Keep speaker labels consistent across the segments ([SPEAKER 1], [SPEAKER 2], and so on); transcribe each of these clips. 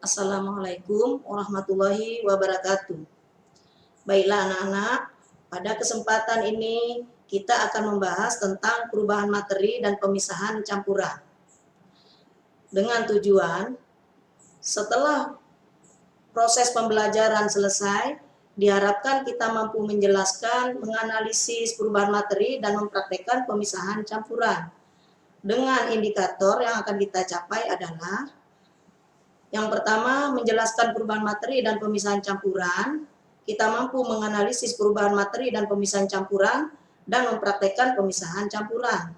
[SPEAKER 1] Assalamualaikum warahmatullahi wabarakatuh. Baiklah anak-anak, pada kesempatan ini kita akan membahas tentang perubahan materi dan pemisahan campuran. Dengan tujuan, setelah proses pembelajaran selesai, diharapkan kita mampu menjelaskan, menganalisis perubahan materi dan mempraktekkan pemisahan campuran. Dengan indikator yang akan kita capai adalah yang pertama, menjelaskan perubahan materi dan pemisahan campuran. Kita mampu menganalisis perubahan materi dan pemisahan campuran dan mempraktekkan pemisahan campuran.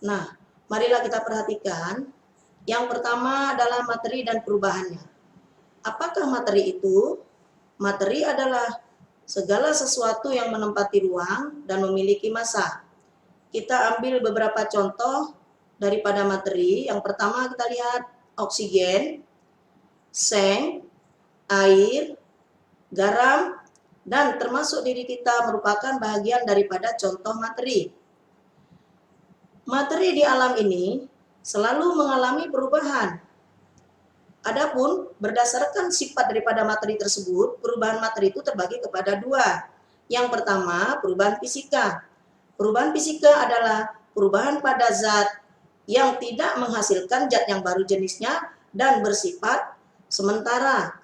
[SPEAKER 1] Nah, marilah kita perhatikan. Yang pertama adalah materi dan perubahannya. Apakah materi itu? Materi adalah segala sesuatu yang menempati ruang dan memiliki massa. Kita ambil beberapa contoh daripada materi. Yang pertama kita lihat oksigen, seng, air, garam, dan termasuk diri kita merupakan bagian daripada contoh materi. Materi di alam ini selalu mengalami perubahan. Adapun berdasarkan sifat daripada materi tersebut, perubahan materi itu terbagi kepada dua. Yang pertama, perubahan fisika. Perubahan fisika adalah perubahan pada zat yang tidak menghasilkan zat yang baru jenisnya dan bersifat sementara.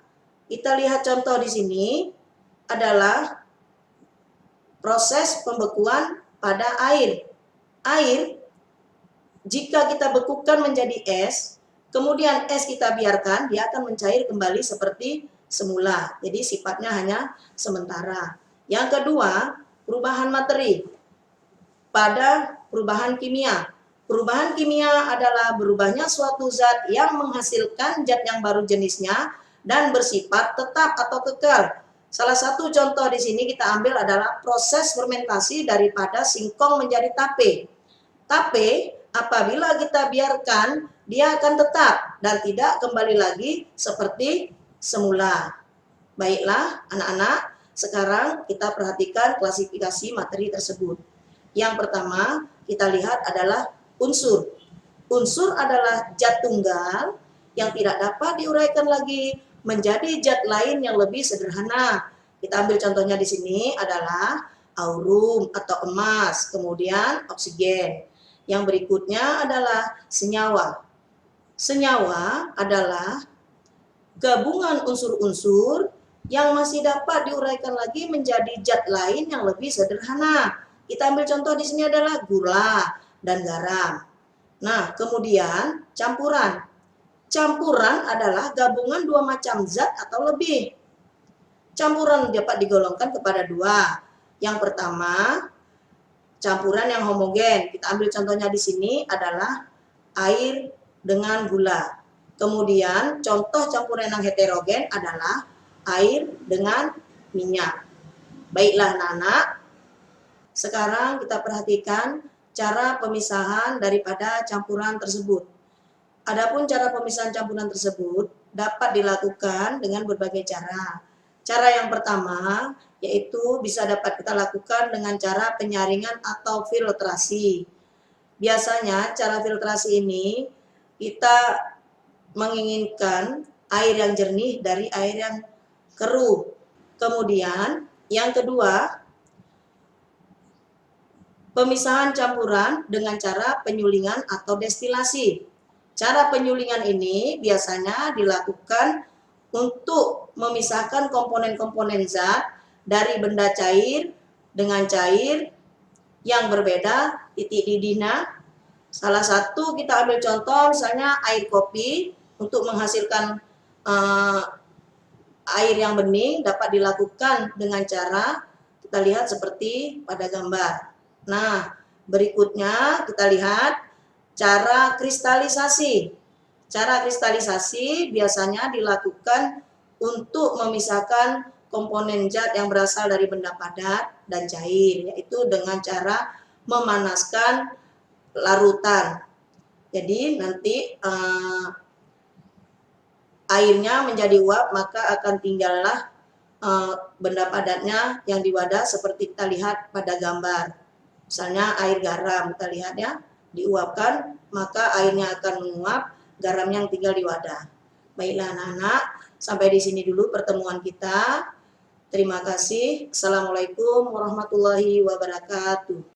[SPEAKER 1] Kita lihat contoh di sini adalah proses pembekuan pada air. Air, jika kita bekukan menjadi es, kemudian es kita biarkan, dia akan mencair kembali seperti semula. Jadi sifatnya hanya sementara. Yang kedua, perubahan materi pada perubahan kimia. Perubahan kimia adalah berubahnya suatu zat yang menghasilkan zat yang baru jenisnya dan bersifat tetap atau kekal. Salah satu contoh di sini kita ambil adalah proses fermentasi daripada singkong menjadi tape. Tape apabila kita biarkan, dia akan tetap dan tidak kembali lagi seperti semula. Baiklah anak-anak, sekarang kita perhatikan klasifikasi materi tersebut. Yang pertama kita lihat adalah unsur. Unsur adalah zat tunggal yang tidak dapat diuraikan lagi menjadi zat lain yang lebih sederhana. Kita ambil contohnya di sini adalah aurum atau emas, kemudian oksigen. Yang berikutnya adalah senyawa. Senyawa adalah gabungan unsur-unsur yang masih dapat diuraikan lagi menjadi zat lain yang lebih sederhana. Kita ambil contoh di sini adalah gula dan garam. Nah, kemudian campuran. Campuran adalah gabungan dua macam zat atau lebih. Campuran dapat digolongkan kepada dua. Yang pertama, campuran yang homogen. Kita ambil contohnya di sini adalah air dengan gula. Kemudian contoh campuran yang heterogen adalah air dengan minyak. Baiklah anak-anak, sekarang kita perhatikan cara pemisahan daripada campuran tersebut. Adapun cara pemisahan campuran tersebut dapat dilakukan dengan berbagai cara. Cara yang pertama yaitu bisa dapat kita lakukan dengan cara penyaringan atau filtrasi. Biasanya cara filtrasi ini kita menginginkan air yang jernih dari air yang keruh. Kemudian yang kedua, pemisahan campuran dengan cara penyulingan atau destilasi. Cara penyulingan ini biasanya dilakukan untuk memisahkan komponen-komponen zat dari benda cair dengan cair yang berbeda titik didihnya. Salah satu kita ambil contoh misalnya air kopi untuk menghasilkan air yang bening dapat dilakukan dengan cara kita lihat seperti pada gambar. Nah, berikutnya kita lihat cara kristalisasi. Cara kristalisasi biasanya dilakukan untuk memisahkan komponen zat yang berasal dari benda padat dan cair, yaitu dengan cara memanaskan larutan. Jadi nanti airnya menjadi uap, maka akan tinggallah benda padatnya yang di wadah seperti kita lihat pada gambar. Misalnya air garam, kita lihat ya, diuapkan, maka airnya akan menguap, garam yang tinggal di wadah. Baiklah anak-anak, sampai di sini dulu pertemuan kita. Terima kasih. Assalamualaikum warahmatullahi wabarakatuh.